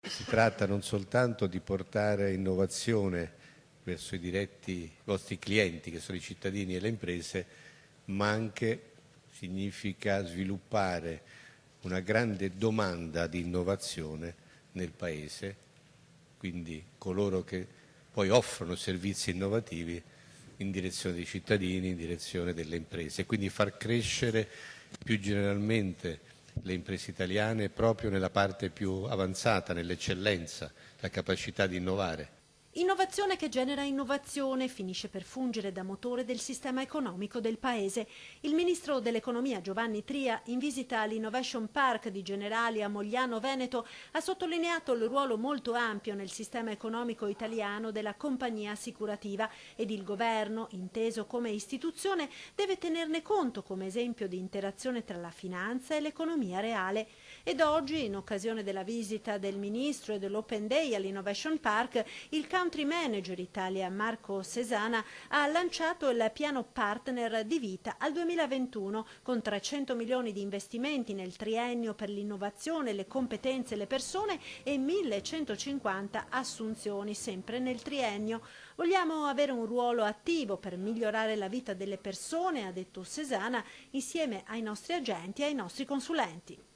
Si tratta non soltanto di portare innovazione verso i diretti vostri clienti, che sono i cittadini e le imprese, ma anche significa sviluppare una grande domanda di innovazione nel Paese, quindi coloro che poi offrono servizi innovativi in direzione dei cittadini, in direzione delle imprese, e quindi far crescere più generalmente le imprese italiane proprio nella parte più avanzata, nell'eccellenza, la capacità di innovare. Innovazione che genera innovazione finisce per fungere da motore del sistema economico del Paese. Il ministro dell'Economia Giovanni Tria, in visita all'Innovation Park di Generali a Mogliano Veneto, ha sottolineato il ruolo molto ampio nel sistema economico italiano della compagnia assicurativa ed il governo, inteso come istituzione, deve tenerne conto come esempio di interazione tra la finanza e l'economia reale. Ed oggi, in occasione della visita del ministro e dell'Open Day all'Innovation Park, il country manager Italia Marco Sesana ha lanciato il piano partner di vita al 2021 con 300 milioni di investimenti nel triennio per l'innovazione, le competenze e le persone e 1150 assunzioni sempre nel triennio. Vogliamo avere un ruolo attivo per migliorare la vita delle persone, ha detto Sesana, insieme ai nostri agenti e ai nostri consulenti.